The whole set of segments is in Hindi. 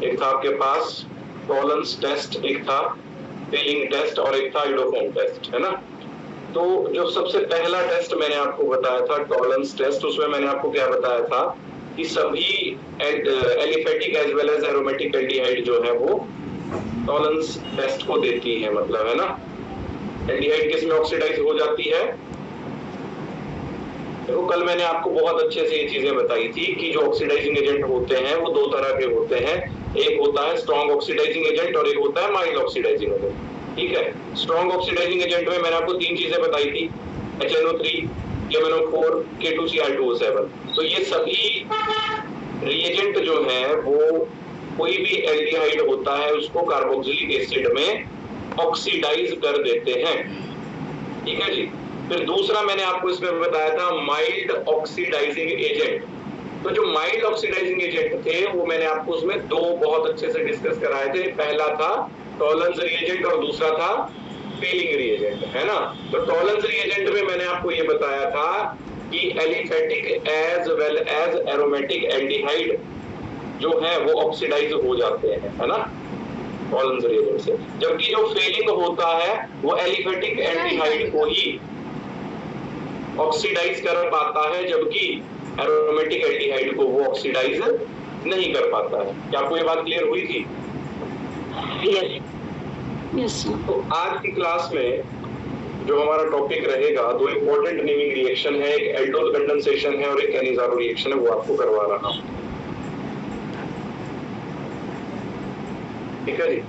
एक था आपके पास टॉलरेंस टेस्ट, एक था फीलिंग टेस्ट और एक था आइडोफोम टेस्ट, है ना। तो जो सबसे पहला टेस्ट मैंने आपको बताया था टॉलरेंस टेस्ट, उसमें मैंने आपको क्या बताया था कि सभी aliphatic as well as aromatic aldehyde जो है वो टॉलरेंस टेस्ट को देती है, मतलब, है ना। एल्डिहाइड किसमें ऑक्सीडाइज हो जाती है? देखो कल मैंने आपको बहुत अच्छे से ये चीजें बताई थी कि जो ऑक्सीडाइजिंग एजेंट होते हैं वो दो तरह के होते हैं, एक होता है स्ट्रॉन्ग ऑक्सीडाइजिंग एजेंट और एक होता है माइल्ड ऑक्सीडाइजिंग एजेंट। ठीक है, स्ट्रॉन्ग ऑक्सीडाइजिंग एजेंट में मैंने आपको तीन चीजें बताई थी, HNO3, KMnO4, K2CR2O7। तो ये सभी रिएजेंट जो है वो कोई भी एल्डिहाइड होता है उसको कार्बोक्सिलिक एसिड में ऑक्सीडाइज कर देते हैं। ठीक है जी। फिर दूसरा मैंने आपको इसमें बताया था माइल्ड ऑक्सीडाइजिंग एजेंट। तो जो माइल्ड ऑक्सीडाइजिंग एजेंट थे वो मैंने आपको उसमें दो बहुत अच्छे से डिस्कस कराए थे, पहला था टॉलरेंस रिएजेंट और दूसरा था फीलिंग रिएजेंट, है ना। तो टॉलरेंस रिएजेंट में मैंने आपको ये बताया था कि aliphatic as well as aromatic aldehyde जो है वो ऑक्सीडाइज हो जाते हैं, है ना, टॉलरेंस रिएजेंट से। जबकि जो फेलिंग होता है वो एलिफेटिक एल्डिहाइड को ही ऑक्सीडाइज कर पाता है, जबकि एरोमेटिक एल्डिहाइड को वो ऑक्सीडाइज नहीं कर पाता है। क्या आपको ये बात क्लियर हुई थी? यस। तो आज की क्लास में जो हमारा टॉपिक रहेगा, दो इंपॉर्टेंट नेमिंग रिएक्शन है, एक एल्डोल कंडेंसेशन है और एक कैनिजारो रिएक्शन है, वो आपको करवा रहा हूं। ठीक है जी।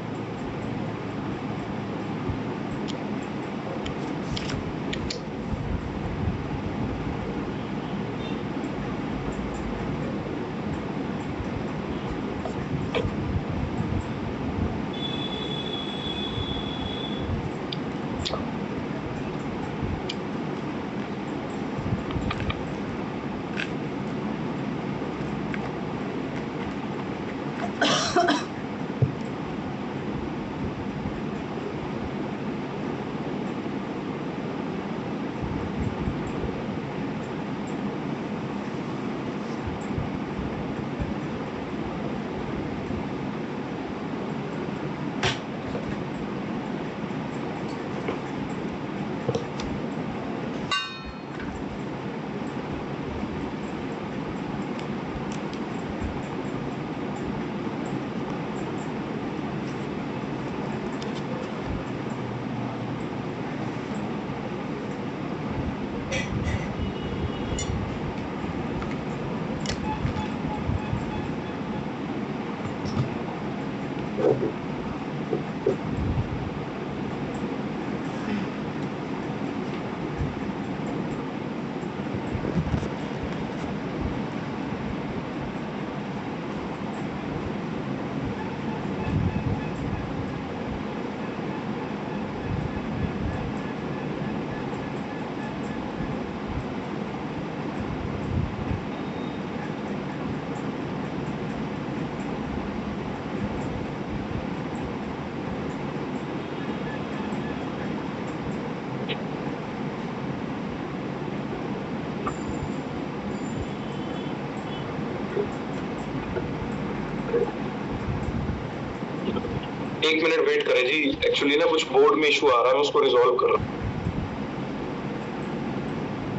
एक मिनट वेट करें जी, एक्चुअली ना कुछ बोर्ड में इशू आ रहा है, मैं उसको रिजॉल्व कर रहा हूं।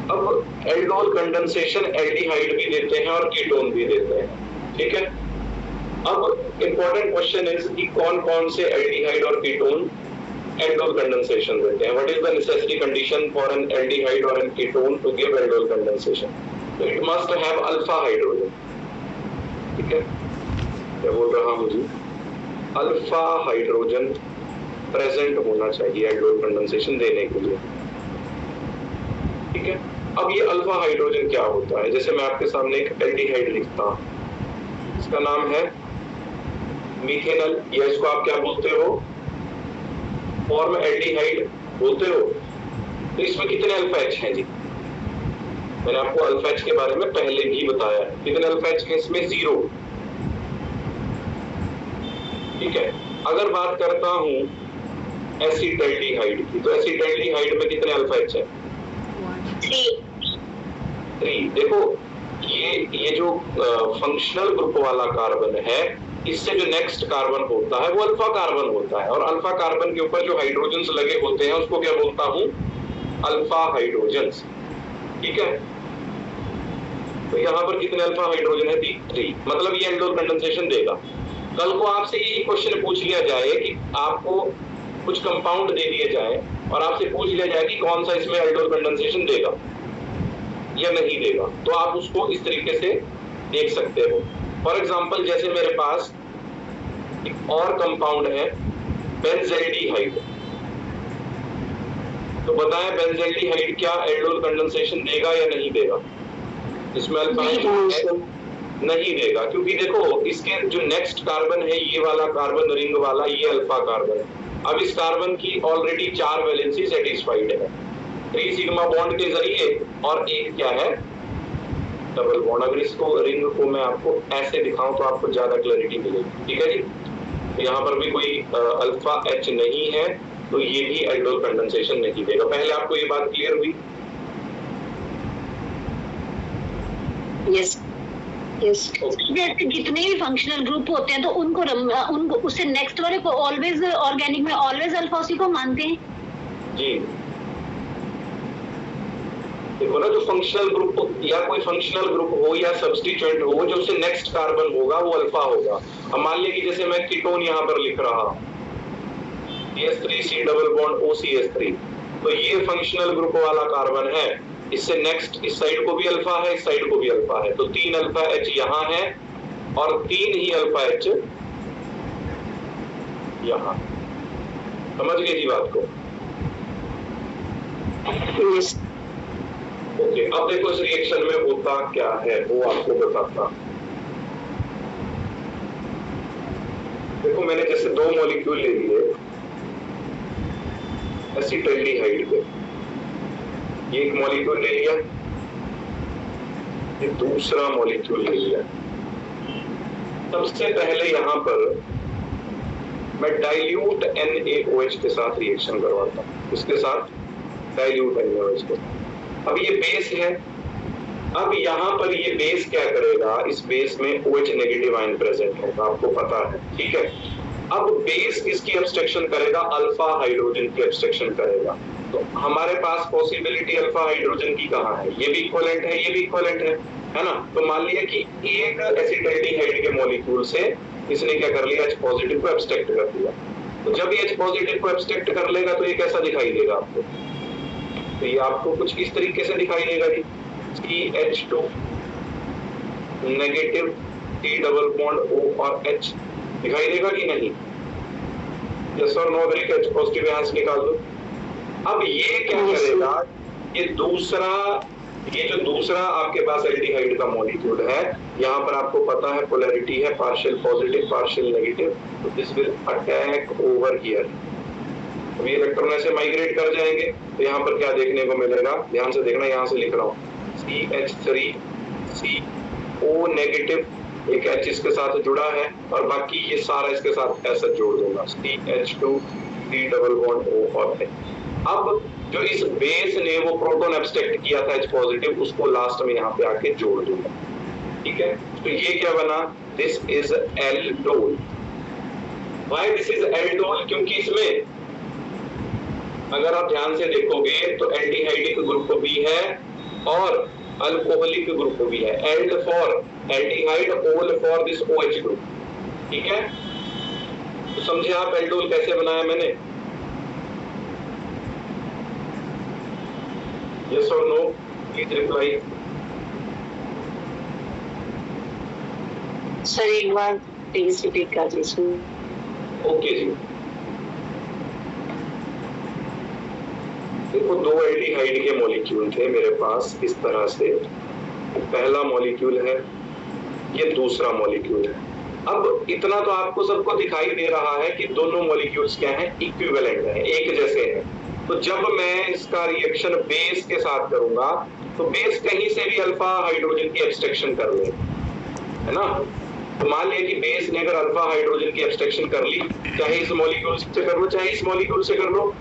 अब एल्डोल कंडेंसेशन एल्डिहाइड भी देते हैं और कीटोन भी देते हैं, ठीक है। अब इंपॉर्टेंट क्वेश्चन इज कि कौन कौन से एल्डिहाइड और कीटोन एल्डोल कंडेंसेशन देते हैं। What is the necessary condition for an aldehyde और an ketone to give aldol condensation? It must have alpha hydrogen, ठीक है। क्या बोल रहा हूं जी? अल्फा हाइड्रोजन प्रेजेंट होना चाहिए एल्डोल कंडेंसेशन देने के लिए, ठीक है। अब ये अल्फा हाइड्रोजन क्या होता है? जैसे मैं आपके सामने एक एल्डिहाइड लिखता हूं, इसका नाम है मीथेनल, या इसको आप क्या बोलते हो? फॉर्म एल्डिहाइड बोलते हो। तो इसमें कितने अल्फा एच हैं जी? मैंने आपको अल्फा एच के बारे में पहले भी बताया है। कितने अल्फा एच हैं इसमें? 0, ठीक है। अगर बात करता हूं एसिटाल्डिहाइड की, तो एसिटाल्डिहाइड में कितने अल्फा एच है? 3। देखो ये जो फंक्शनल ग्रुप वाला कार्बन है इससे जो नेक्स्ट कार्बन होता है वो अल्फा कार्बन होता है, और अल्फा कार्बन के ऊपर जो हाइड्रोजन्स लगे होते हैं उसको क्या बोलता हूं, अल्फा हाइड्रोजन्स। ठीक है, तो यहाँ पर कितने अल्फा हाइड्रोजन है, 3। मतलब ये एल्डोल कंडेंसेशन देगा। कल को आपसे यही क्वेश्चन पूछ लिया जाए कि आपको कुछ कंपाउंड दे दिए जाए और आपसे पूछ लिया जाए कि कौन सा इसमें एल्डोल कंडेंसेशन देगा या नहीं देगा, तो आप उसको इस तरीके से देख सकते हो। फॉर एग्जांपल जैसे मेरे पास एक और कंपाउंड है बेंज़ेल्डिहाइड, तो बताएं बेंज़ेल्डिहाइड क्या एल्डोल कंडेंसेशन देगा या नहीं देगा? इसमें अल्फा नहीं देगा, क्योंकि देखो इसके जो नेक्स्ट कार्बन है ये वाला कार्बन रिंग वाला, ये अल्फा कार्बन, अब इस कार्बन की ऑलरेडी 4 वैलेंसी सेटिस्फाइड है 3 सिग्मा बॉन्ड के जरिए, और एक क्या है, डबल बॉन्ड। अगर इसको रिंग को मैं आपको ऐसे दिखाऊं तो आपको ज्यादा क्लैरिटी मिलेगी। ठीक है जी, यहाँ पर भी कोई अल्फा एच नहीं है, तो ये भी एल्डोल कंडेंसेशन नहीं देगा। पहले आपको ये बात क्लियर हुई? Yes yes. जैसे जितने भी फंक्शनल ग्रुप होते हैं तो उनको उससे नेक्स्ट वाले को ऑलवेज ऑर्गेनिक में ऑलवेज अल्फा उसी को मानते हैं जी। देखो ना, जो फंक्शनल ग्रुप या कोई फंक्शनल ग्रुप हो या सब्स्टिट्यूएंट हो, जो उससे नेक्स्ट कार्बन होगा वो अल्फा होगा। अब मान लिया कि जैसे मैं कीटोन यहाँ पर लिख रहा CH3C डबल बॉन्ड OCH3, तो ये फंक्शनल ग्रुप वाला कार्बन है, इससे नेक्स्ट इस साइड को भी अल्फा है, इस साइड को भी अल्फा है, तो 3 अल्फा H यहाँ है और 3 ही अल्फा H यहाँ। समझ गए जी बात को? ओके, अब देखो इस रिएक्शन में होता क्या है वो आपको बताता। देखो मैंने जैसे 2 मॉलिक्यूल ले लिए एसिटाल्डिहाइड के, ये एक मॉलिक्यूल ले लिया, ये दूसरा मॉलिक्यूल ले लिया। सबसे पहले यहां पर मैं डाइल्यूट NaOH के साथ रिएक्शन करवाता हूं। इसके साथ डाइल्यूट NaOH के। अब ये बेस है, अब यहां पर ये बेस क्या करेगा, इस बेस में OH नेगेटिव आयन प्रेजेंट होगा, आपको पता है। ठीक है, अब बेस किसकी एब्स्ट्रैक्शन करेगा, अल्फा हाइड्रोजन की एब्स्ट्रैक्शन करेगा। तो हमारे पास पॉसिबिलिटी अल्फा हाइड्रोजन की कहाँ है, ये भी इक्विवेलेंट है, ये भी इक्विवेलेंट है ना। तो मान लिया कि एक एसिटाल्डिहाइड के मॉलिक्यूल से इसने क्या कर लिया, H पॉजिटिव को एब्स्ट्रैक्ट कर दिया। तो जब ये H पॉजिटिव को एब्स्ट्रैक्ट कर लेगा तो ये कैसा दिखाई देगा आपको, तो ये आपको कुछ इस तरीके से दिखाई देगा कि CH2 negative T double bond O और H दिखाई देगा कि नहीं? यस और नो? H पॉजिटिव यहां से निकाल दो। अब ये क्या करेगा, ये जो दूसरा आपके पास एल्डिहाइड का मॉलिक्यूल है, यहाँ पर आपको पता है पोलैरिटी है पार्शियल पॉजिटिव पार्शियल नेगेटिव, तो this will attack over here. अब ये इलेक्ट्रॉन ऐसे माइग्रेट कर जाएंगे, तो यहाँ पर क्या देखने को मिलेगा, ध्यान से देखना, यहाँ से लिख रहा हूँ CH3CO नेगेटिव, एक H इसके साथ जुड़ा है और बाकी ये सारा इसके साथ ऐसा जोड़ दूंगा CH2 T double bond O और H। अब जो इस बेस ने वो प्रोटॉन एब्स्ट्रैक्ट किया था H पॉजिटिव, उसको लास्ट में यहाँ पे आके जोड़ दूंगा। ठीक है, तो ये क्या बना, this is aldol. Why this is aldol? क्योंकि इसमें अगर आप ध्यान से देखोगे तो एल्डिहाइडिक ग्रुप भी है और अल्कोहलिक ग्रुप भी है। एल्ड फॉर एल्डिहाइड, ओल फॉर दिस OH ग्रुप। ठीक है, तो समझे आप एल्डोल कैसे बनाया मैंने? Yes or no? Please reply. Sir एक बार प्लीज रिपीट कर दीजिए। ओके जी, देखो 2 एल्डिहाइड के मॉलिक्यूल थे मेरे पास इस तरह से, पहला मॉलिक्यूल है, ये दूसरा मॉलिक्यूल है। अब इतना तो आपको सबको दिखाई दे रहा है कि दोनों मॉलिक्यूल्स क्या हैं, इक्विवेलेंट हैं, एक जैसे हैं। तो जब मैं इसका रिएक्शन बेस के साथ करूंगा तो बेस कहीं से भी अल्फा हाइड्रोजन की एब्स्ट्रैक्शन कर ले, है ना। तो मान लिया कि बेस ने अगर अल्फा हाइड्रोजन की एब्स्ट्रैक्शन कर ली, चाहे इस मॉलिक्यूल से कर लो चाहे इस मॉलिक्यूल से कर लो,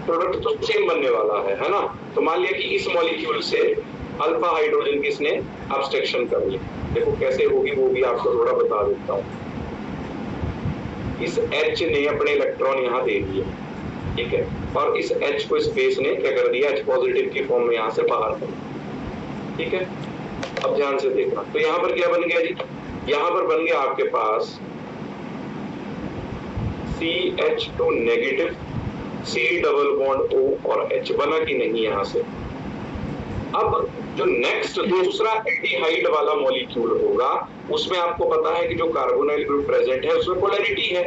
प्रोडक्ट तो सेम बनने वाला है ना। तो मान लिया कि इस मॉलिक्यूल से अल्फा हाइड्रोजन की इसने एब्स्ट्रैक्शन कर ली, देखो कैसे होगी वो भी आपको थोड़ा बता देता हूँ। इस H ने अपने इलेक्ट्रॉन यहाँ दे दिए, ठीक है, और इस H को इस बेस ने क्या कर दिया, H पॉजिटिव की फॉर्म में यहाँ से बाहर कर दिया, ठीक है। अब ध्यान से देखना, तो यहाँ पर क्या बन गया जी, यहाँ पर बन गया आपके पास CH2 negative, C double bond O और H बना कि नहीं यहाँ से। अब जो नेक्स्ट दूसरा एल्डिहाइड वाला मॉलिक्यूल होगा उसमें आपको पता है कि जो कार्बोनाइल ग्रुप प्रेजेंट है उसमें पोलैरिटी है,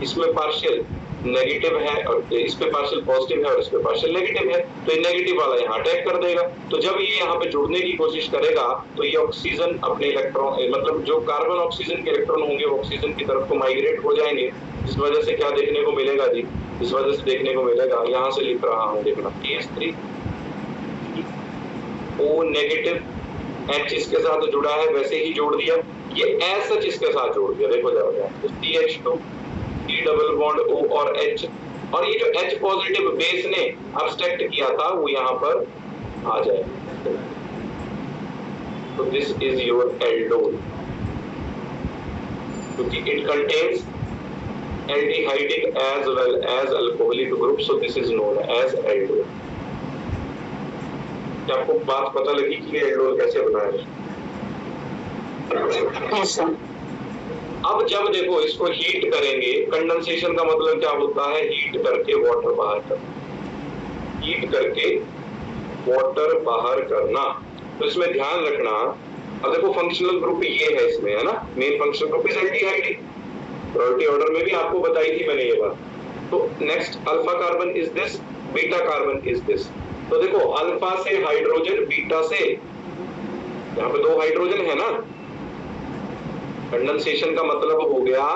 इसमें पार्शियल नेगेटिव है और इस पे पार्शियल पॉजिटिव है और इस पे पार्शियल नेगेटिव है, तो ये नेगेटिव वाला यहाँ अटैक कर देगा। तो जब ये यहाँ पे जुड़ने की कोशिश करेगा तो ये ऑक्सीजन अपने इलेक्ट्रॉन, मतलब जो कार्बन ऑक्सीजन के इलेक्ट्रॉन होंगे वो ऑक्सीजन की तरफ को माइग्रेट हो जाएंगे, इस वजह से क्या देखने को मिलेगा जी, इस वजह से देखने को मिलेगा, यहाँ से लिख रहा हूँ देखना, CH3 O नेगेटिव, H इसके साथ जुड़ा है वैसे ही जोड़ दिया, ये एज सच इसके साथ जोड़ दिया, देखो जरा, तो CH2 C double bond O और H, और ये जो H पॉजिटिव बेस ने अब्स्ट्रैक्ट किया था वो यहाँ पर आ जाए, तो दिस इज योर एल्डोल, क्योंकि it contains aldehydic as well as alcoholic group, so this is known as aldol। क्या आपको बात पता लगी कि एल्डोल कैसे बनाया है? Yes, sir। अब जब देखो इसको हीट करेंगे, कंडेंसेशन का मतलब क्या होता है, हीट करके वाटर बाहर करना, हीट करके वाटर बाहर करना। तो इसमें ध्यान रखना, अब देखो फंक्शनल ग्रुप ये है इसमें, है ना, main functional group is aldehyde, priority order में भी आपको बताई थी मैंने ये बात। तो next alpha carbon is this, beta carbon is this. तो देखो अल्फा से हाइड्रोजन, बीटा से, यहाँ पे 2 हाइड्रोजन है ना, कंडेंसेशन का मतलब हो गया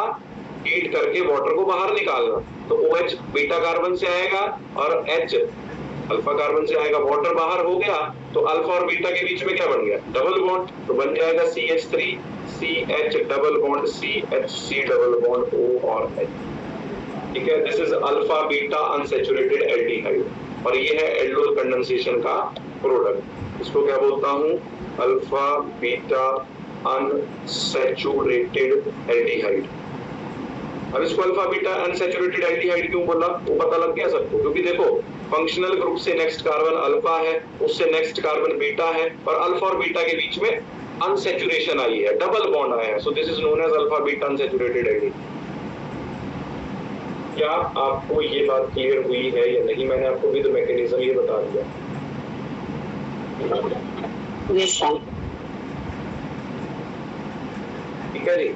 हीट करके वाटर को बाहर निकालना। तो OH बीटा कार्बन से आएगा और H अल्फा कार्बन से आएगा, वाटर बाहर हो गया, तो अल्फा और बीटा के बीच में क्या बन गया, डबल बॉन्ड, तो बन जाएगा CH3 CH double bond CH double bond O और H, ठीक है। This is alpha beta unsaturated aldehyde, और ये है एल्डोल कंडेंसेशन का प्रोडक्ट। इसको क्या बोलता हूँ, अल्फा बीटा अनसैचुरेटेड एल्डिहाइड। अब इसको अल्फा बीटा अनसैचुरेटेड एल्डिहाइड क्यों बोला, वो पता लग गया सबको, क्योंकि देखो फंक्शनल ग्रुप से नेक्स्ट कार्बन अल्फा है, उससे नेक्स्ट कार्बन बीटा है, और अल्फा और बीटा के बीच में अनसैचुरेशन आई है, डबल बॉन्ड आया है, so this is known as alpha beta unsaturated aldehyde. क्या आपको ये बात क्लियर हुई है या नहीं? मैंने आपको विद मैकेनिज्म ये बता दिया। Yes, sir। ठीक है जी,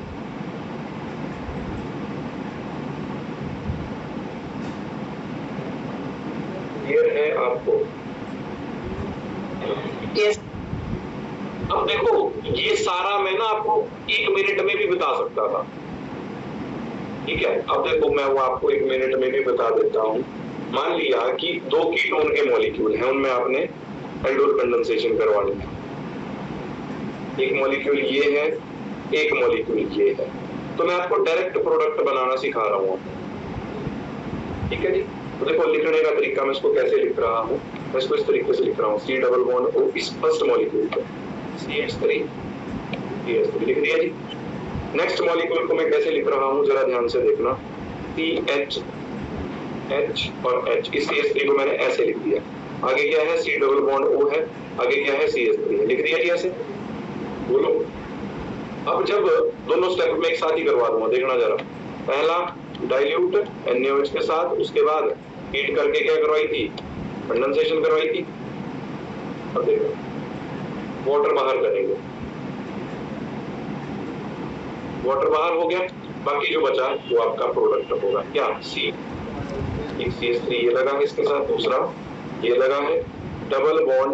क्लियर है आपको? Yes। अब देखो ये सारा मैं ना आपको 1 मिनट में भी बता सकता था, ठीक है। अब देखो मैं वो आपको 1 मिनट में भी बता देता हूँ। मान लिया कि 2 कीटोन के मॉलिक्यूल हैं, उनमें आपने एल्डोल कंडेंसेशन करवानी है, एक मॉलिक्यूल ये है, एक मॉलिक्यूल ये है, तो मैं आपको डायरेक्ट प्रोडक्ट बनाना सिखा रहा हूँ, ठीक है जी। तो देखो लिखने का तरीका मैं इसको कैसे लिख रहा हूँ, मैं इसको इस तरीके से लिख रहा हूँ, C डबल बॉन्ड O इस फर्स्ट मॉलिक्यूल पे CH3 लिख दिया जी। नेक्स्ट मॉलिक्यूल को मैं कैसे लिख रहा हूँ जरा ध्यान से देखना, CH H और H, इस CH3 को मैंने ऐसे लिख दिया, आगे क्या है C डबल बॉन्ड O है, आगे क्या है CH3 है, लिख दिया जी ऐसे, बोलो। अब जब दोनों स्टेप में एक साथ ही करवा दूंगा, देखना जरा। पहला डाइल्यूट NaOH के साथ, उसके बाद हीट करके क्या करवाई थी, कंडेंसेशन करवाई थी। अब देखो वाटर बाहर करेंगे, वाटर बाहर हो गया, बाकी जो बचा वो आपका प्रोडक्ट होगा क्या, C, एक CH3 ये लगा है इसके साथ, दूसरा ये लगा है, डबल बॉन्ड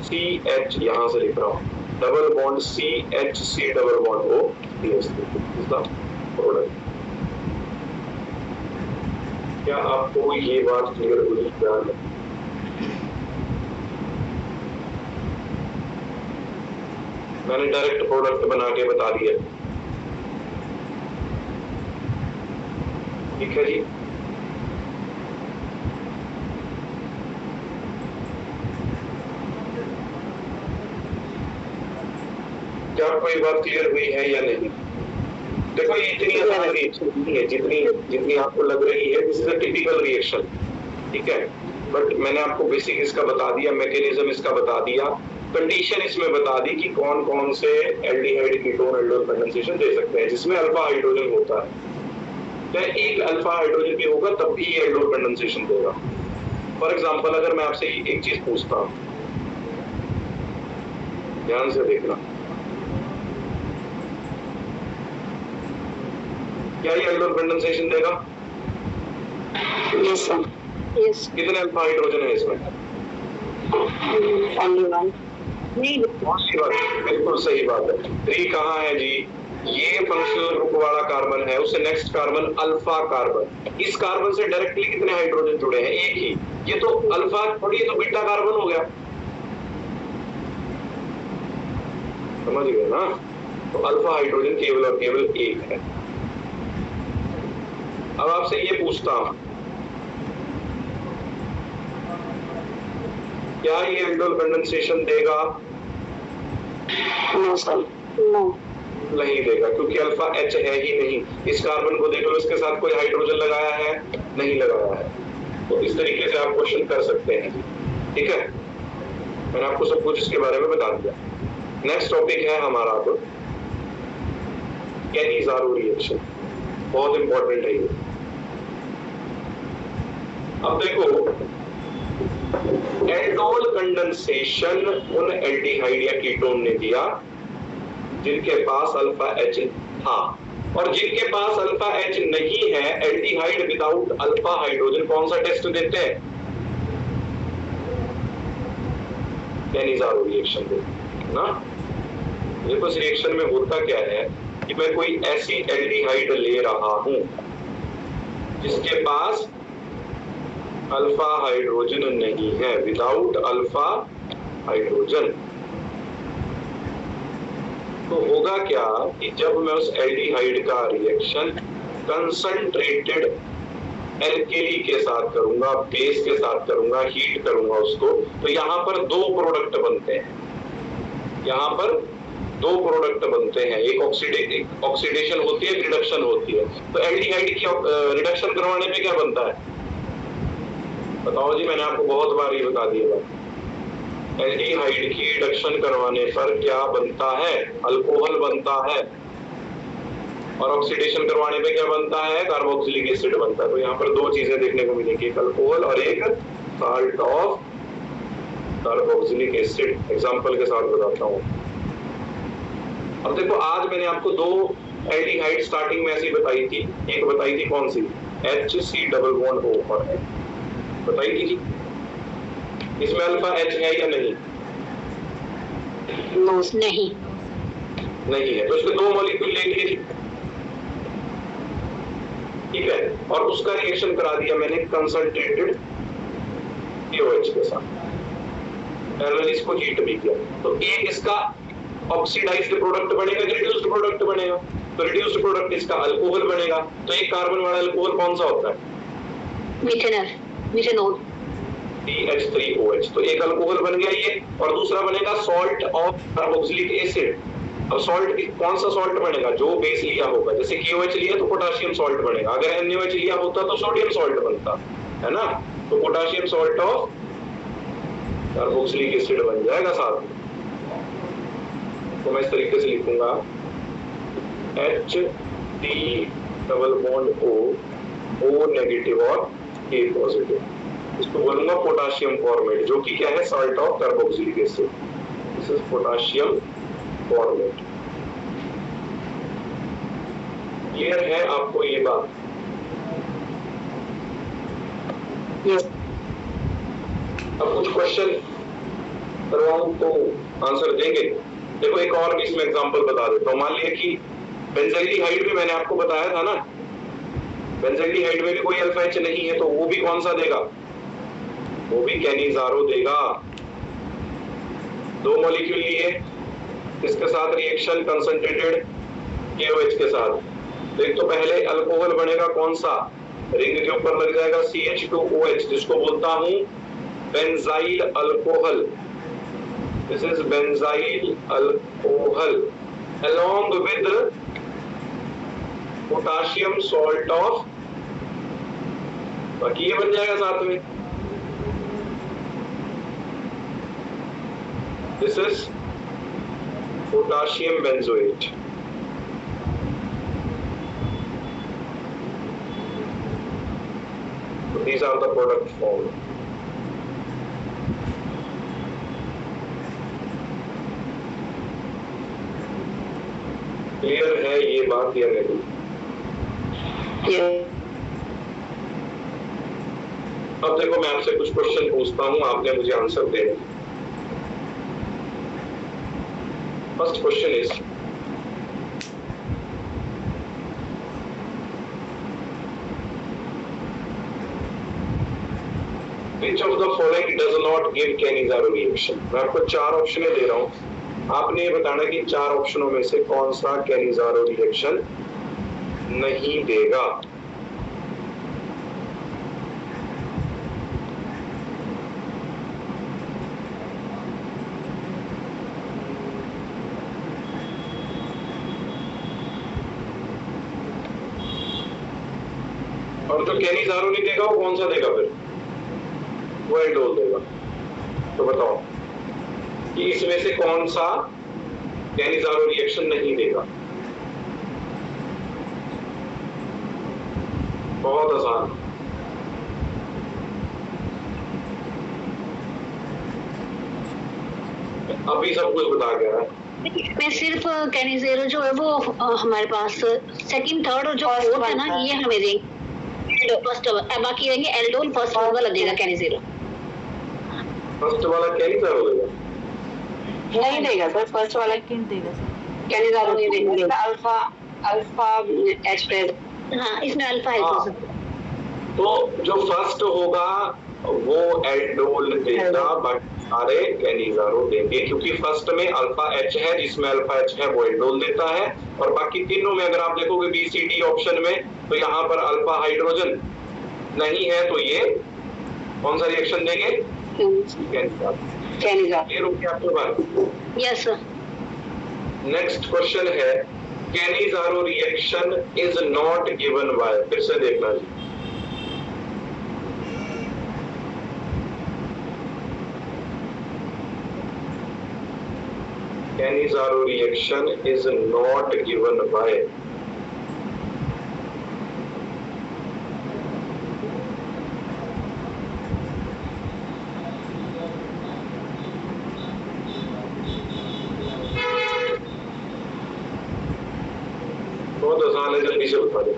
CH यहाँ से लिख रहा हूँ, double bond CH C double bond O CH3 product. क्या आपको ये बात क्लियर हुई? क्या मैंने डायरेक्ट प्रोडक्ट बना के बता दिया, ठीक है जी। क्या आपको ये बात क्लियर हुई है या नहीं? देखो ये इतनी आसान रिएक्शन नहीं है जितनी आपको लग रही है। This is a typical reaction, ठीक है, बट मैंने आपको बेसिक इसका बता दिया, मैकेनिज्म इसका बता दिया, कंडीशन इसमें बता दी कि कौन कौन से एल्डिहाइड कीटोन एल्डोल कंडेंसेशन दे सकते हैं जिसमें अल्फा हाइड्रोजन होता है। तो एक अल्फा हाइड्रोजन भी होगा तब भी ये एल्डोल कंडेंसेशन देगा। फॉर एग्जांपल अगर मैं आपसे एक चीज पूछता हूं, ध्यान से देखना, क्या ये एल्डोल कंडेंसेशन देगा? Yes sir, yes. कितने अल्फा हाइड्रोजन है इसमें? Only one. नहीं, बिल्कुल सही बात है। 3 कहाँ है जी? ये फंक्शनल ग्रुप वाला कार्बन है, उससे नेक्स्ट कार्बन अल्फा कार्बन। इस कार्बन से डायरेक्टली कितने हाइड्रोजन जुड़े हैं? एक ही। ये तो अल्फा थोड़ी, ये तो बीटा कार्बन हो गया, समझ गए ना? तो अल्फा हाइड्रोजन केवल और केवल एक है। अब आपसे ये पूछता हूं, क्या ये एल्डोल कंडेंसेशन देगा? नो सर, नो, नहीं देगा, क्योंकि अल्फा H है ही नहीं। इस कार्बन को देख लो, इसके साथ कोई हाइड्रोजन लगाया है? नहीं लगाया है। तो इस तरीके से आप क्वेश्चन कर सकते हैं, ठीक है। मैंने आपको सब कुछ इसके बारे में बता दिया। नेक्स्ट टॉपिक है हमारा अब कैनिज़ारो रिएक्शन, बहुत इंपॉर्टेंट है ये। अब देखो, एल्डोल कंडेंसेशन उन एल्डिहाइड या कीटोन ने दिया जिनके पास अल्फा H था, और जिनके पास अल्फा H नहीं है, एल्डिहाइड विदाउट अल्फा हाइड्रोजन, कौन सा टेस्ट देते हैं? कैनिज़ारो रिएक्शन देते हैं ना। देखो इस रिएक्शन में होता क्या है कि मैं कोई ऐसी एल्डिहाइड ले रहा हूं जिसके पास अल्फा हाइड्रोजन नहीं है, विदाउट अल्फा हाइड्रोजन। तो होगा क्या कि जब मैं उस एल्डिहाइड का रिएक्शन कंसंट्रेटेड एल्केली के साथ करूंगा, बेस के साथ करूंगा, हीट करूंगा उसको, तो यहां पर 2 प्रोडक्ट बनते हैं। यहां पर 2 प्रोडक्ट बनते हैं, एक ऑक्सीडेशन होती है, एक रिडक्शन होती है। तो एल्डिहाइड की रिडक्शन करवाने पे क्या बनता है? बताओ जी, मैंने आपको बहुत बार ये बता दिया बात। एल्डिहाइड की रिडक्शन करवाने पर क्या बनता है? अल्कोहल बनता है। और ऑक्सीडेशन करवाने पे क्या बनता है? कार्बोक्सिलिक एसिड बनता है। तो यहाँ पर 2 चीजें देखने को मिलेंगी, एक अल्कोहल और एक salt of carboxylic acid. Example के साथ बताता हूँ। अब देखो, आज मैंने आपको 2 एल्डिहाइड स्टार्टिंग में ऐसी बताई थी। एक बताई थी कौन सी? HC+O और बताई थी जी। इसमें अल्फा H है या नहीं? नहीं, नहीं है। तो इसमें 2 मॉलिक्यूल ले लिए, ठीक है, और उसका रिएक्शन करा दिया मैंने कंसंट्रेटेड KOH के साथ, पैरेलली इसको हीट भी किया। तो एक इसका ऑक्सीडाइज्ड प्रोडक्ट बनेगा कि रिड्यूस्ड प्रोडक्ट बनेगा? तो रिड्यूस्ड प्रोडक्ट इसका अल्कोहल बनेगा। तो एक कार्बन वाला अल्कोहल कौन सा होता है? Methanol, CH3OH। तो एक अल्कोहल बन गया ये, और दूसरा बनेगा सॉल्ट ऑफ कार्बोक्सिलिक एसिड। अब सॉल्ट कौन सा सॉल्ट बनेगा? जो बेस लिया होगा। जैसे KOH लिया तो पोटाशियम सॉल्ट बनेगा, अगर NaOH लिया होता तो सोडियम सॉल्ट बनता है ना। तो potassium salt of carboxylic acid बन जाएगा साथ में। तो मैं इस तरीके से लिखूंगा HT_O नेगेटिव और A पॉजिटिव। इसको बोलूंगा पोटाशियम फॉर्मेट, जो कि क्या है? Salt of carboxylic acid. This is potassium format. Clear है आपको ये बात? यस। अब कुछ क्वेश्चन करवाऊं तो आंसर देंगे। देखो एक और भी इसमें एग्जांपल बता देता हूं। मान लिया कि बेंजाइलडिहाइड भी मैंने आपको बताया था ना, बेंजाइलडिहाइड में भी कोई अल्फा H नहीं है, तो वो भी कौन सा देगा? वो भी कैनिज़ारो देगा। 2 मॉलिक्यूल लिए, इसके साथ रिएक्शन कंसंट्रेटेड KOH के साथ। तो एक तो पहले अल्कोहल बनेगा, कौन सा? रिंग के ऊपर लग जाएगा CH2OH, जिसको बोलता हूं benzyl alcohol. This is benzyl alcohol along with potassium salt of, बाकी ये बन जाएगा साथ में, this is potassium benzoate. These are the product formed. Clear है ये बात या नहीं? अब देखो मैं आपसे कुछ क्वेश्चन पूछता हूं, आपने मुझे आंसर देना। First question is, Which of the following does not give Cannizzaro reaction? मैं आपको 4 ऑप्शन दे रहा हूं, आपने ये बताना कि 4 ऑप्शनों में से कौन सा Cannizzaro रिएक्शन नहीं देगा। और जो Cannizzaro नहीं देगा वो कौन सा देगा फिर? वो एल्डोल देगा। तो बताओ कि इसमें से कौन सा Cannizzaro रिएक्शन नहीं देगा? बहुत आसान, अभी सब कुछ बता गया है। मैं सिर्फ Cannizzaro जो है वो हमारे पास सेकंड, थर्ड और जो फोर्थ है ना, ये हमें देंगे फर्स्ट, बाकी रहेंगे एल्डोल, फर्स्ट वाला देगा Cannizzaro। फर्स्ट वाला Cannizzaro देगा? नहीं देगा सर, फर्स्ट वाला सेकंड देगा सर, Cannizzaro नहीं देगा। अल्फा एच पे, हाँ इसमें अल्फा है। तो जो फर्स्ट होगा वो एल्डोल देगा, बाकी सारे Cannizzaro देंगे, क्योंकि फर्स्ट में अल्फा एच है, जिसमें अल्फा एच है वो एल्डोल देता है, और बाकी तीनों में अगर आप देखोगे बी सी डी ऑप्शन में, तो यहाँ पर अल्फा हाइड्रोजन नहीं है, तो ये कौन सा रिएक्शन देंगे? Cannizzaro। ये रुकिए आपके पास। Yes sir. नेक्स्ट क्वेश्चन है, Cannizzaro reaction is not given by, फिर से देखना जी। Cannizzaro reaction is not given by बहुत आसान है, जल्दी से बता दो।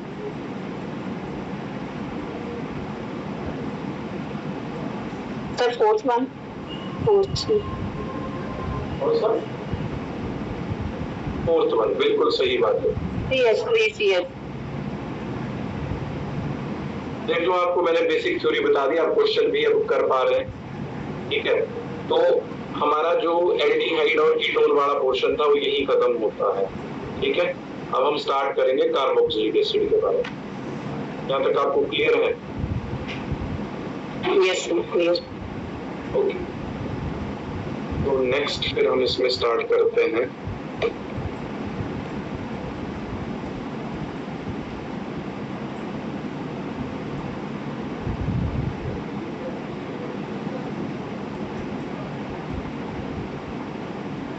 सर फोर्थ वन, और सर फोर्थ वन, बिल्कुल सही बात है। देख लो, आपको मैंने बेसिक थ्योरी बता दी, आप क्वेश्चन भी अब कर पा रहे हैं, ठीक है। तो हमारा जो एल्डिहाइड और कीटोन वाला पोर्शन था वो यही खत्म होता है, ठीक है। अब हम स्टार्ट करेंगे कार्बोक्सिलिक एसिड के बारे में। यहाँ तक आपको क्लियर है? Yes clear. ओके, तो नेक्स्ट फिर हम इसमें स्टार्ट करते हैं।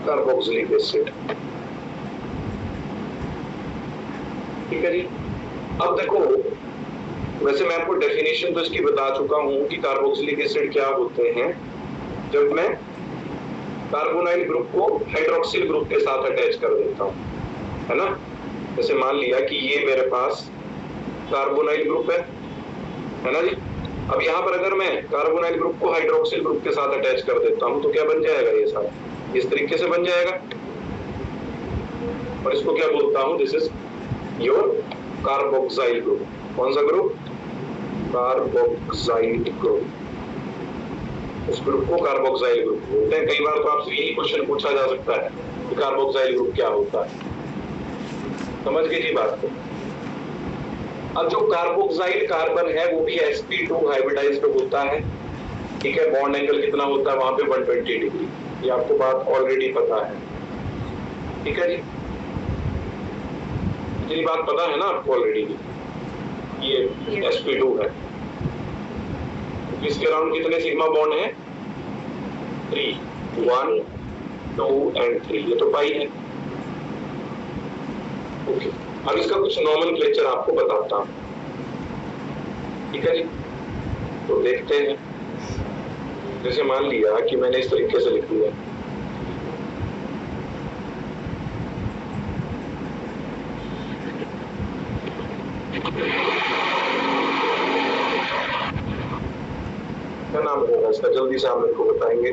कार्बोक्सिलिक एसिड, ठीक है जी। अब देखो, वैसे मैं आपको डेफिनेशन तो इसकी बता चुका हूं कि कार्बोक्सिलिक एसिड क्या होते हैं। जब मैं कार्बोनाइल ग्रुप को हाइड्रोक्सिल ग्रुप के साथ अटैच कर देता हूं, है ना। जैसे मान लिया कि ये मेरे पास कार्बोनाइल ग्रुप है ना जी। अब यहाँ पर अगर मैं कार्बोनाइल ग्रुप को हाइड्रोक्सिल ग्रुप के साथ अटैच कर देता हूं तो क्या बन जाएगा? ये सारा इस तरीके से बन जाएगा, और इसको क्या बोलता हूं? This is your carboxyl group. कौन सा ग्रुप? Carboxyl group. उस ग्रुप को कार्बोक्साइल ग्रुप बोलते हैं। कई बार तो आपसे यही क्वेश्चन पूछा जा सकता है कि कार्बोक्साइल ग्रुप क्या होता है। समझ गए जी बात को? अब जो कार्बोक्साइल कार्बन है वो भी sp2 हाइब्रिडाइज्ड होता है, ठीक है। बॉन्ड एंगल कितना होता है वहां पे? 120 डिग्री। ये आपको बात ऑलरेडी पता है, ठीक है जी। इतनी बात पता है ना आपको ऑलरेडी, ये sp2 है। इसके अराउंड कितने सिग्मा बॉन्ड है? 3, 1, 2 and 3, ये तो पाई है। ओके, अब इसका कुछ नॉमेनक्लेचर आपको बताता हूं, ठीक है जी। तो देखते हैं, जैसे मान लिया कि मैंने इस तरीके से लिख दिया, क्या नाम होगा इसका, जल्दी से आप मेरे को बताएंगे।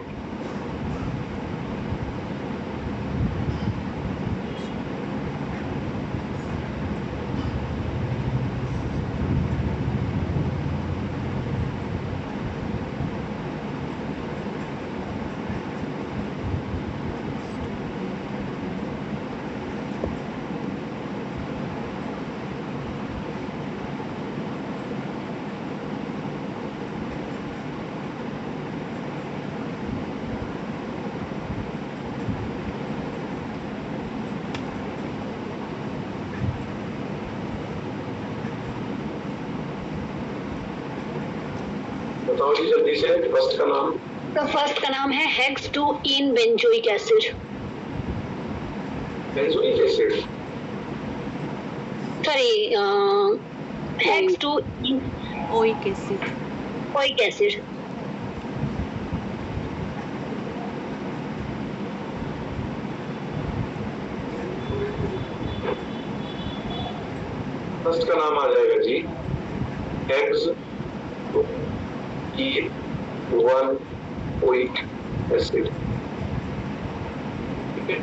बताओ जी जल्दी से, फर्स्ट का नाम। तो फर्स्ट का नाम है हेक्स-2-इन benzoic acid. Benzoic acid, sorry, हेक्स-2-इन oic acid. Oic acid. First का नाम आ जाएगा जी हेक्स-2-इन ओइक एसिड, ठीक है।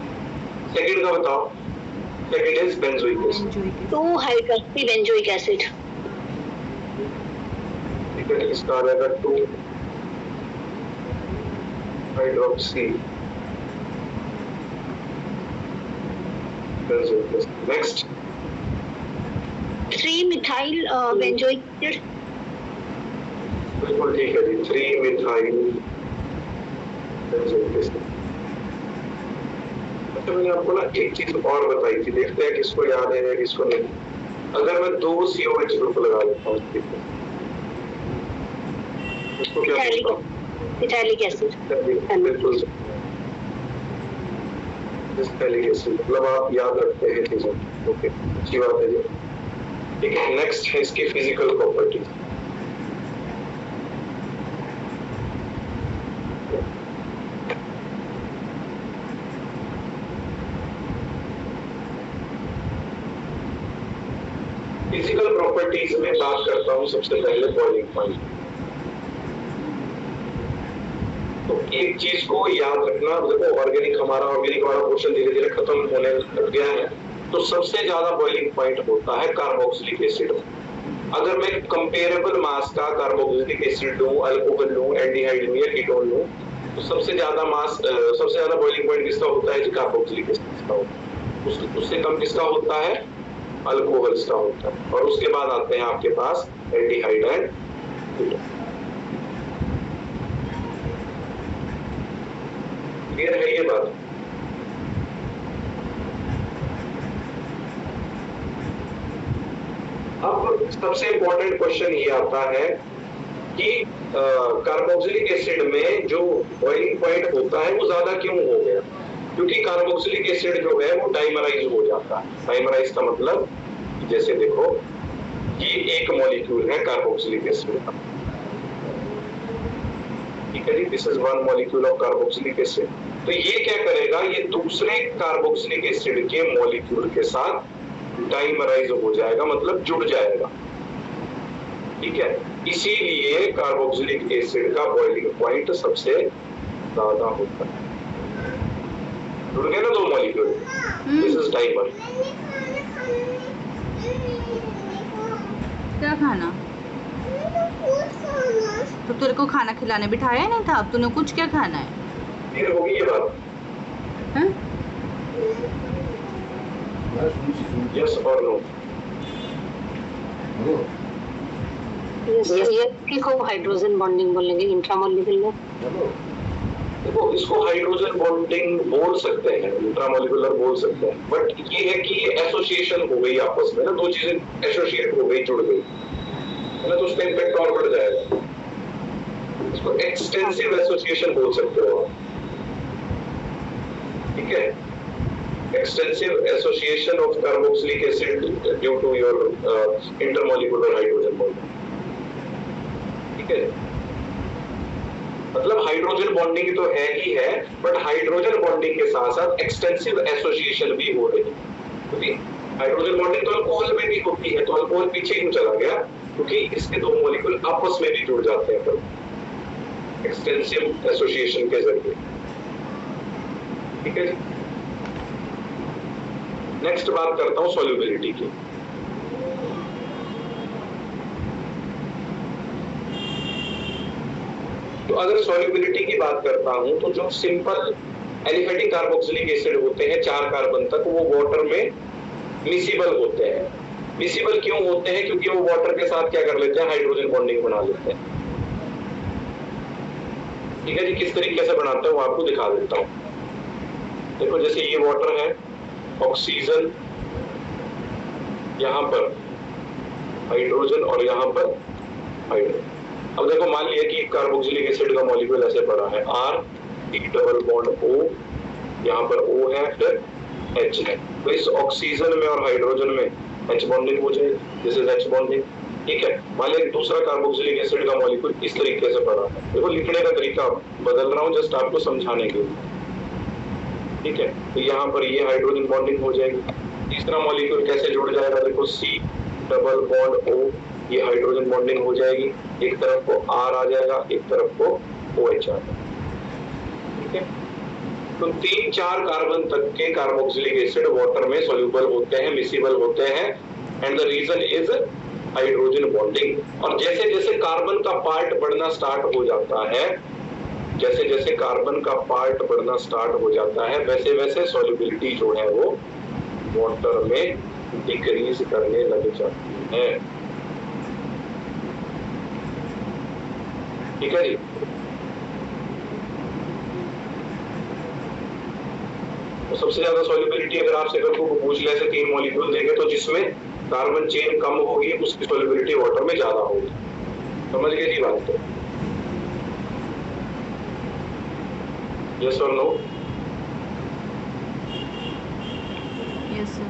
सेकंड का बताओ, सेकंड इज बेंजोइक एसिड, 2-हाइड्रोक्सी बेंजोइक एसिड। ठीक है। इसका आ जाएगा 2-हाइड्रोक्सी बेंजोइक एसिड। नेक्स्ट 3-मिथाइल बेंजोइक एसिड। बिल्कुल ठीक है जी, 3-मिथाइल बेंजोइक एसिड। अच्छा, मैंने आपको ना एक चीज और बताई थी, देखते हैं किसको याद है या किसको नहीं। अगर मैं 2 COH ग्रुप लगा लेता हूँ, उसको क्या बोलता हूँ? इथाइलिक एसिड। बिल्कुल इथाइलिक एसिड, मतलब आप याद रखते हैं चीजें। ओके, अच्छी बात है जी। ठीक है, नेक्स्ट है इसकी फिजिकल प्रॉपर्टीज। फिजिकल प्रॉपर्टीज में बात करता हूं सबसे पहले बॉइलिंग पॉइंट। तो एक चीज को याद रखना, देखो ऑर्गेनिक ऑर्गेनिक वाला पोर्शन धीरे धीरे खत्म होने लग गया है, तो सबसे ज्यादा बॉइलिंग पॉइंट होता है कार्बोक्सिलिक एसिड। अगर मैं कंपेरेबल मास का कार्बोक्सिलिक एसिड लूं, अल्कोहल लूं, एल्डिहाइड लूं या कीटोन लूं, तो सबसे ज्यादा बॉइलिंग पॉइंट किसका होता है? कार्बोक्सिलिक एसिड का होता है। उससे कम किसका होता है? अल्कोहल का होता है। और उसके बाद आते हैं आपके पास एल्डिहाइड एंड कीटोन। क्लियर है ये बात? अब सबसे इंपॉर्टेंट क्वेश्चन ये आता है कि कार्बोक्सिलिक एसिड में जो बॉइलिंग पॉइंट होता है वो ज्यादा क्यों हो गया? क्योंकि कार्बोक्सिलिक एसिड जो है वो डाइमराइज हो जाता है। डाइमराइज का मतलब, जैसे देखो ये एक मॉलिक्यूल है कार्बोक्सिलिक एसिड का, ठीक है जी, this is one molecule of carboxylic acid. तो ये क्या करेगा? ये दूसरे कार्बोक्सिलिक एसिड के मॉलिक्यूल के साथ डाइमराइज हो जाएगा, मतलब जुड़ जाएगा, ठीक है। इसीलिए कार्बोक्सिलिक एसिड का बॉइलिंग पॉइंट सबसे ज्यादा होता है। जुड़ गए ना दो मॉलिक्यूल, दिस इज डाइमर। क्या खाना? तो तेरे को खाना खिलाने बिठाया नहीं था, अब तूने कुछ क्या खाना है? फिर होगी ये बात, यस और नो? ये को हाइड्रोजन बॉन्डिंग बोलेंगे, इंट्रामोलिकुलर। देखो इसको हाइड्रोजन बॉन्डिंग बोल सकते हैं, इंट्रामोलिकुलर बोल सकते हैं, बट ये है कि ये एसोसिएशन हो गई आपस में ना, दो चीजें एसोसिएट हो गई, जुड़ गई है ना, तो उसका इम्पैक्ट और बढ़ जाएगा। इसको एक्सटेंसिव एसोसिएशन बोल सकते हो आप, ठीक है, extensive association of carboxylic acid due to your intermolecular hydrogen bonding, ठीक है। मतलब हाइड्रोजन बॉन्डिंग तो है ही है, बट हाइड्रोजन बॉन्डिंग के साथ साथ एक्सटेंसिव एसोसिएशन भी हो रही है, क्योंकि हाइड्रोजन बॉन्डिंग तो अल्कोहल में भी होती है, तो अल्कोहल पीछे क्यों चला गया, क्योंकि इसके दो मॉलिक्यूल आपस में भी जुड़ जाते हैं एक्सटेंसिव एसोसिएशन के जरिए, ठीक है। नेक्स्ट बात करता हूं सॉल्युबिलिटी की। तो अगर सॉल्युबिलिटी की बात करता हूं तो जो सिंपल एलिफेटिक कार्बोक्सिलिक एसिड होते हैं 4 कार्बन तक, वो वाटर में मिसिबल होते हैं। मिसिबल क्यों होते हैं, क्योंकि वो वाटर के साथ क्या कर लेते हैं, हाइड्रोजन बॉन्डिंग बना लेते हैं, ठीक है जी। किस तरीके से बनाते हैं वो आपको दिखा देता हूं। देखो जैसे ये वाटर है, ऑक्सीजन यहां पर, हाइड्रोजन और यहां पर हाइड्रोजन। अब देखो मान लिया कि कार्बोक्सिलिक एसिड का मॉलिक्यूल ऐसे पड़ा है, R डबल बॉन्ड O, यहाँ पर O है, फिर H है, तो इस ऑक्सीजन में और हाइड्रोजन में H बॉन्डिंग हो जाएगी, दिस इज H बॉन्डिंग, ठीक है। मान लिया दूसरा कार्बोक्सिलिक एसिड का मॉलिक्यूल इस तरीके से पड़ा है, देखो लिखने का तरीका बदल रहा हूँ जस्ट आपको समझाने के लिए, ठीक है। तो यहाँ पर ये हाइड्रोजन बॉन्डिंग हो जाएगी। तीसरा मॉलिक्यूल कैसे जुड़ जाएगा, देखो C डबल बॉन्ड O, ये हाइड्रोजन बॉन्डिंग हो जाएगी, एक तरफ को R आ जाएगा, एक तरफ को OH आ जाएगा, ठीक है। तो 3-4 कार्बन तक के कार्बोक्सिलिक एसिड वाटर में सॉल्युबल होते हैं, मिसिबल होते हैं, and the reason is hydrogen bonding. और जैसे जैसे कार्बन का पार्ट बढ़ना स्टार्ट हो जाता है, जैसे जैसे कार्बन का पार्ट बढ़ना स्टार्ट हो जाता है, वैसे वैसे सॉल्युबिलिटी जो है वो वाटर में डिक्रीज करने लग जाती है, ठीक है जी। तो सबसे ज्यादा सॉल्युबिलिटी अगर आपसे को पूछ ले, ऐसे 3 मॉलिक्यूल देंगे तो जिसमें कार्बन चेन कम होगी उसकी सॉल्युबिलिटी वाटर में ज्यादा होगी, समझ गए जी बात। तो यस और नो? Yes sir.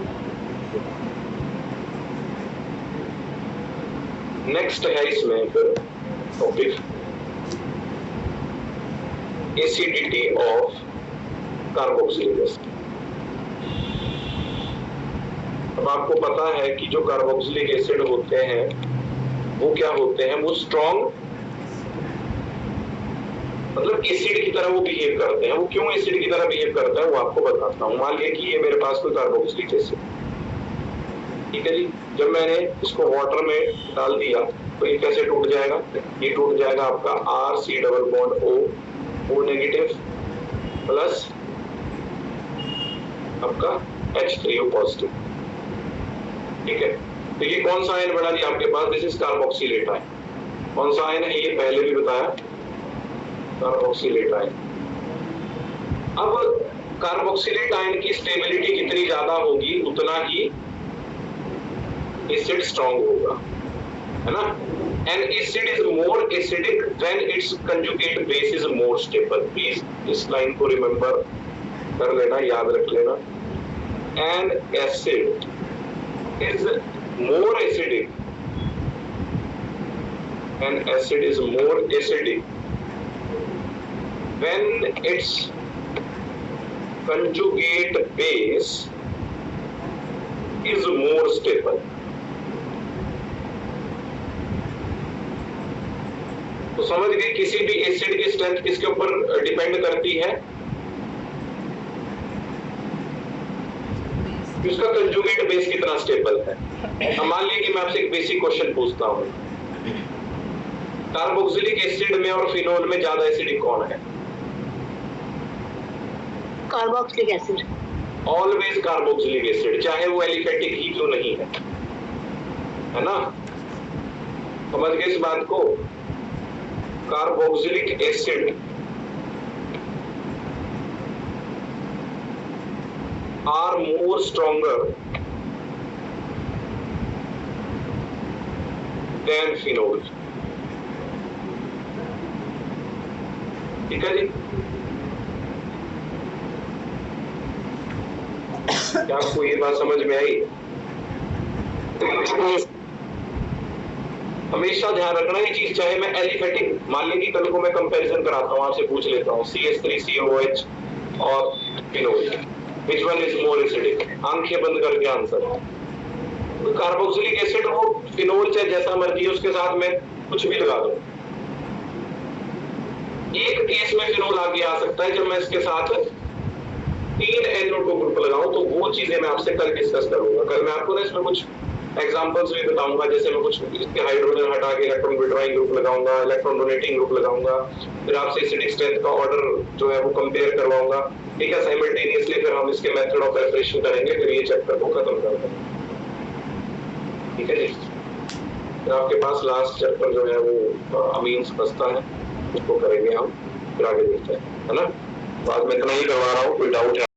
नेक्स्ट है इसमें फिर topic acidity of carboxylic acid. अब आपको पता है कि जो कार्बोक्सिलिक एसिड होते हैं वो क्या होते हैं, वो स्ट्रॉन्ग, मतलब एसिड की तरह वो बिहेव करते हैं। वो क्यों एसिड की तरह बिहेव करता है वो आपको बताता हूं। मान लिया कि ये मेरे पास कोई कार्बोक्सिलिक एसिड, ठीक है जी। जब मैंने इसको वाटर में डाल दिया तो ये कैसे टूट जाएगा, ये टूट जाएगा आपका R C double bond O negative plus आपका H3O पॉजिटिव, ठीक है। तो ये कौन सा आयन बना जी आपके पास, दिस इज कार्बोक्सिलेट आयन। कौन सा आयन है ये पहले भी बताया, कार्बोक्सिलेट आयन। अब कार्बोक्सिलेट आयन की स्टेबिलिटी जितनी ज्यादा होगी उतना ही एसिड स्ट्रॉन्ग होगा, है ना। An acid is more acidic when its conjugate base is more stable. Please इस लाइन को रिमेम्बर कर लेना, याद रख लेना। An acid is more acidic. An acid is more acidic when its conjugate base is more stable. तो समझ गए, किसी भी एसिड की स्ट्रेंथ किसके ऊपर डिपेंड करती है, उसका कंजुगेट बेस कितना स्टेबल है। अब मान लीजिए कि मैं आपसे एक बेसिक क्वेश्चन पूछता हूं, कार्बोक्सिलिक एसिड में और फिनोल में ज्यादा एसिडिक कौन है? Carboxylic acid. Always carboxylic acid, चाहे वो एलिफेटिक ही क्यों नहीं है ना। समझ गए इस बात को। Carboxylic acid are more stronger than phenol. ठीक है जी? क्या आपको ये बात समझ में आई? हमेशा ध्यान रखना ये चीज, चाहे मैं एलिफेटिक, मान लीजिए कल को मैं कंपैरिजन कराता हूँ, आपसे पूछ लेता हूँ CH3COH और phenol, which one is more acidic? आंखें बंद करके आंसर। तो कार्बोक्सिलिक एसिड वो फिनोल चाहे जैसा मर्जी उसके साथ मैं कुछ भी लगा दूं। एक केस में फिनोल आगे आ सकता है जब मैं इसके साथ 3 NO2 ग्रुप लगाऊं, तो वो चीजें मैं आपसे कल डिस्कस करूंगा। कल मैं आपको ना इसमें कुछ एग्जांपल्स भी बताऊंगा, जैसे मैं कुछ इसके हाइड्रोजन हटा के इलेक्ट्रॉन विड्रॉइंग ग्रुप लगाऊंगा, इलेक्ट्रॉन डोनेटिंग ग्रुप लगाऊंगा, फिर आपसे एसिडिक स्ट्रेंथ का ऑर्डर जो है वो कंपेयर करवाऊंगा। ठीक है, साइमल्टेनियसली फिर हम इसके मेथड ऑफ प्रिपरेशन करेंगे, फिर ये चैप्टर को खत्म कर देंगे। ठीक है जी? फिर आपके पास लास्ट चैप्टर जो है वो अमीन्स बचता है, उसको करेंगे हम, फिर आगे देखते हैं, है ना? बाद में इतना ही करवा रहा हूँ, कोई डाउट है?